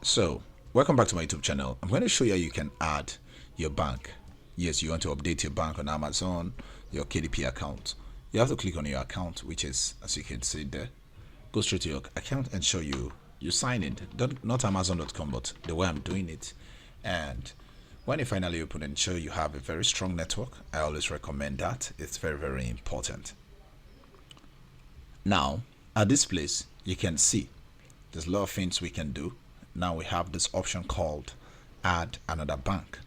So, welcome back to my YouTube channel. I'm going to show you how you can add your bank. Yes, you want to update your bank on Amazon, your KDP account. You have to click on your account, which is, as you can see there, go straight to your account and show you sign in. Not Amazon.com, but the way I'm doing it. And when you finally open and show you have a very strong network, I always recommend that. It's very, very important. Now, at this place, you can see there's a lot of things we can do. Now we have this option called add another bank.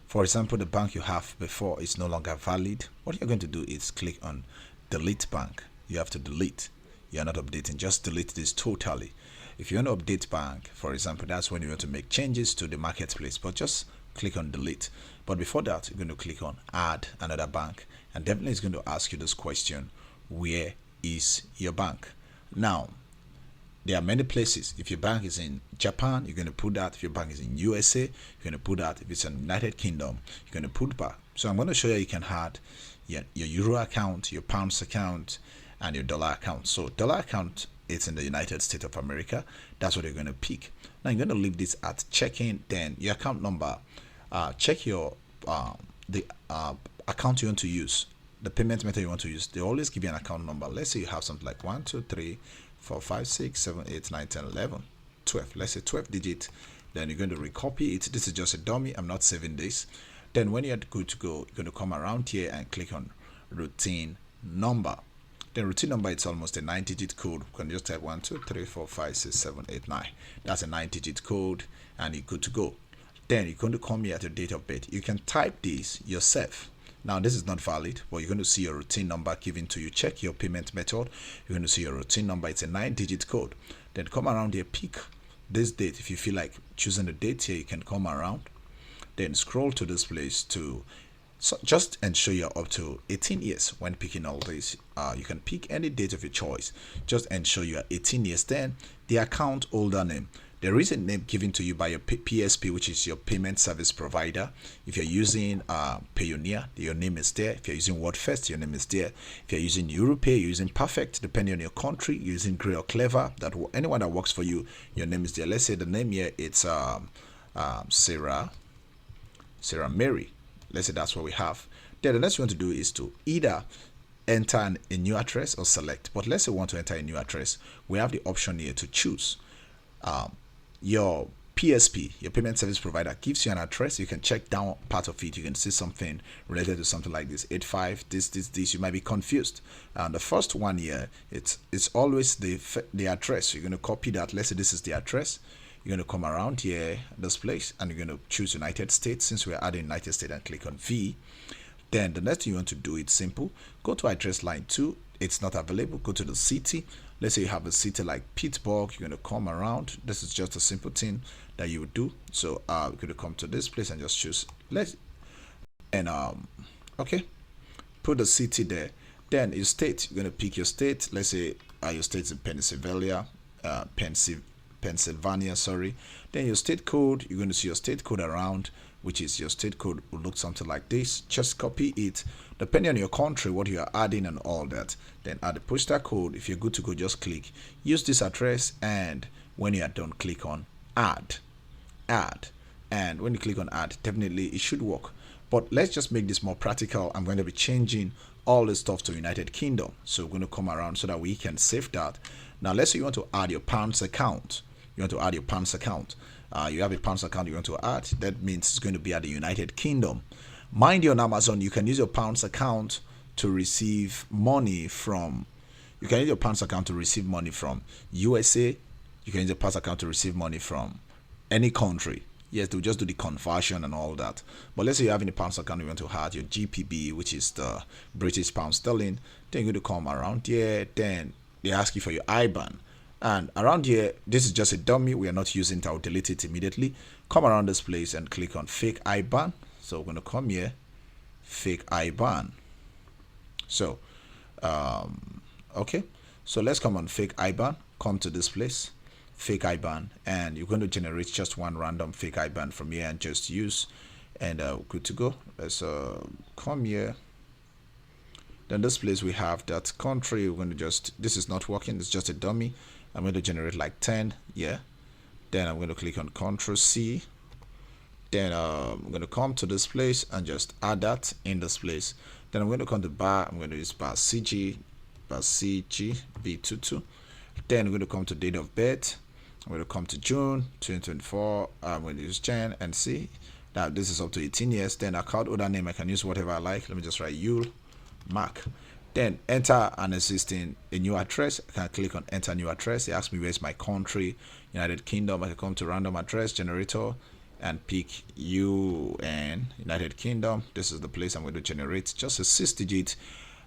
For example, the bank you have before is no longer valid. What you're going to do is click on delete bank. You have to delete. You're not updating, just delete this totally. If you want to update bank, for example, that's when you want to make changes to the marketplace, but just click on delete. But before that, you're going to click on add another bank, and definitely it's going to ask you this question: where is your bank? Now, there are many places. If your bank is in Japan, you're going to put that. If your bank is in USA, you're going to put that. If it's in United Kingdom, you're going to put that. So I'm going to show you can add your euro account, your pounds account, and your dollar account. So dollar account, it's in the United States of America. That's what you're going to pick. Now you're going to leave this at checking. Then your account number. Check your the account you want to use, the payment method you want to use. They always give you an account number. Let's say you have something like 1, 2, 3, 4, 5, 6, 7, 8, 9, 10, 11, 12. Let's say 12 digit. Then you're going to recopy it. This is just a dummy. I'm not saving this. Then when you're good to go, you're going to come around here and click on routine number. Then routine number, it's almost a 9-digit code. You can just type 1, 2, 3, 4, 5, 6, 7, 8, 9. That's a 9-digit code, and you're good to go. Then you're going to come here at your date of birth. You can type this yourself. Now this is not valid, but you're going to see your routine number given to you. Check your payment method. You're going to see your routine number. It's a 9-digit code. Then come around here, pick this date. If you feel like choosing the date here, you can come around. Then scroll to this place to just ensure you're up to 18 years when picking all this. You can pick any date of your choice. Just ensure you are 18 years. Then the account holder name. There is a name given to you by your PSP, which is your payment service provider. If you're using Payoneer, your name is there. If you're using WordFirst, your name is there. If you're using Europay, you're using Perfect, depending on your country, you're using Grey or Clever, that anyone that works for you, your name is there. Let's say the name here, it's Sarah Mary. Let's say that's what we have. Then the next you want to do is to either enter a new address or select. But let's say we want to enter a new address. We have the option here to choose. Your PSP, your payment service provider, gives you an address. You can check down part of it. You can see something related to something like this: 85, this. You might be confused. The first one here, it's always the address. You're going to copy that. Let's say this is the address. You're going to come around here, this place, and you're going to choose United States. Since we're adding United States, and click on V. Then the next thing you want to do, it's simple. Go to address line 2. It's not available. Go to the city. Let's say you have a city like Pittsburgh. You're going to come around. This is just a simple thing that you would do. So you're going to come to this place and just choose okay, put the city there. Then your state, you're going to pick your state. Let's say your state's in Pennsylvania, sorry. Then your state code, you're going to see your state code around, which is your state code will look something like this. Just copy it depending on your country, what you are adding and all that. Then add the postal code. If you're good to go, just click use this address, and when you are done, click on add. And when you click on add, definitely it should work. But let's just make this more practical. I'm going to be changing all this stuff to United Kingdom, so we're going to come around so that we can save that. Now let's say you want to add your pounds account. You have a pounds account you want to add. That means it's going to be at the United Kingdom. Mind you, on Amazon, you can use your pounds account to receive money from USA. You can use your pounds account to receive money from any country. Yes, they'll just do the conversion and all that. But let's say you have a pounds account, you want to add your GPB, which is the British pound sterling. Then you're going to come around here. Then they ask you for your IBAN. And around here, this is just a dummy. We are not using it. I'll delete it immediately. Come around this place and click on fake IBAN. So we're going to come here, fake IBAN. So, okay. So let's come on fake IBAN. Come to this place, fake IBAN, and you're going to generate just one random fake IBAN from here and just use. And good to go. Let's come here. Then this place we have that country. We're going to this is not working. It's just a dummy. I'm going to generate like 10, yeah, Then I'm going to click on Ctrl C. Then I'm going to come to this place and just add that in this place. Then I'm going to come to bar. I'm going to use bar CG V22. Then I'm going to come to date of birth. I'm going to come to June 2024. I'm going to use Jan and see. Now this is up to 18 years. Then account holder name, I can use whatever I like. Let me just write Yule Mark. Then enter a new address. I can click on enter new address. It asks me where's my country, United Kingdom. I can come to random address generator and pick UN, United Kingdom. This is the place I'm going to generate, just a 6-digit.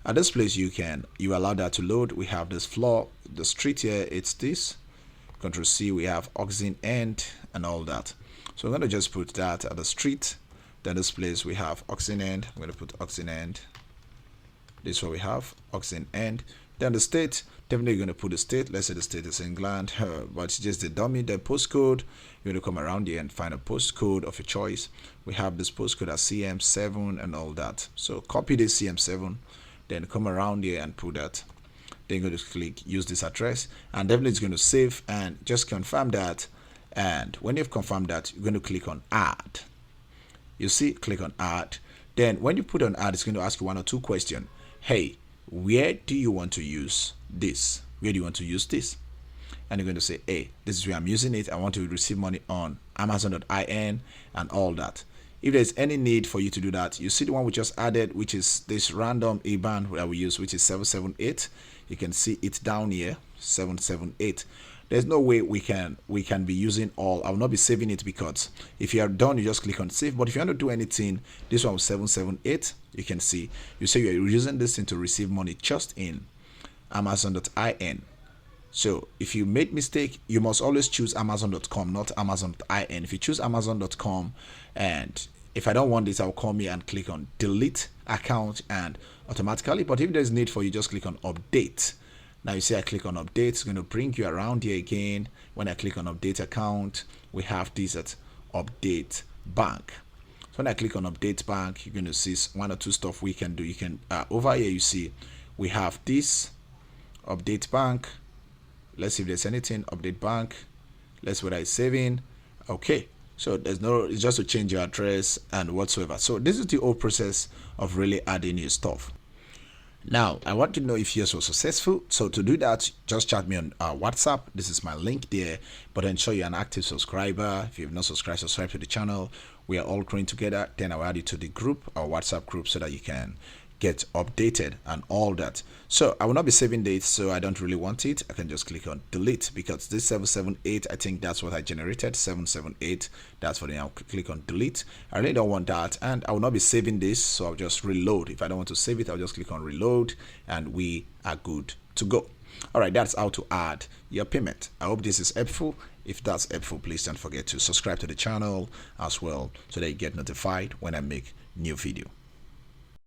At this place you allow that to load. We have this floor, the street here, it's this. Ctrl C, we have oxen end and all that. So I'm going to just put that at the street. Then this place we have oxen end. I'm going to put oxen end. This is what we have, oxen end. Then the state, definitely going to put the state. Let's say the state is England, but it's just the dummy. Then postcode, you're going to come around here and find a postcode of your choice. We have this postcode as CM7 and all that. So copy this CM7, then come around here and put that. Then you're going to click use this address, and definitely it's going to save and just confirm that. And when you've confirmed that, you're going to click on add. You see, click on add. Then when you put on add, it's going to ask you 1 or 2 questions. Hey, where do you want to use this? Where do you want to use this? And you're going to say, hey, this is where I'm using it. I want to receive money on Amazon.in and all that. If there's any need for you to do that, you see the one we just added, which is this random IBAN that we use, which is 778. You can see it down here, 778. There's no way we can be using all. I will not be saving it, because if you are done, you just click on save. But if you want to do anything, this one was 778. You can see, you say you're using this thing to receive money just in Amazon.in. So if you made mistake, you must always choose Amazon.com, not Amazon.in. If you choose Amazon.com, and if I don't want this, I'll come here and click on delete account and automatically. But if there's need for you, just click on update. Now you see I click on update, it's going to bring you around here again. When I click on update account, we have this at update bank. So when I click on update bank, you're going to see 1 or 2 stuff we can do. You can over here you see we have this update bank. Let's see if there's anything. Update bank. Let's see what I'm saving. Okay, so there's no, it's just to change your address and whatsoever. So this is the whole process of really adding new stuff. Now, I want to know if yours was successful. So to do that, just chat me on WhatsApp. This is my link there. But ensure you're an active subscriber. If you've not subscribed, subscribe to the channel. We are all growing together. Then I'll add you to the group, our WhatsApp group, so that you can get updated and all that. So I will not be saving dates, so I don't really want it. I can just click on delete, because this 778, I think that's what I generated, 778. That's what I'll click on delete. I really don't want that, and I will not be saving this, so I'll just reload. If I don't want to save it, I'll just click on reload, and we are good to go. All right, that's how to add your payment. I hope this is helpful. If that's helpful, please don't forget to subscribe to the channel as well, so that you get notified when I make new video.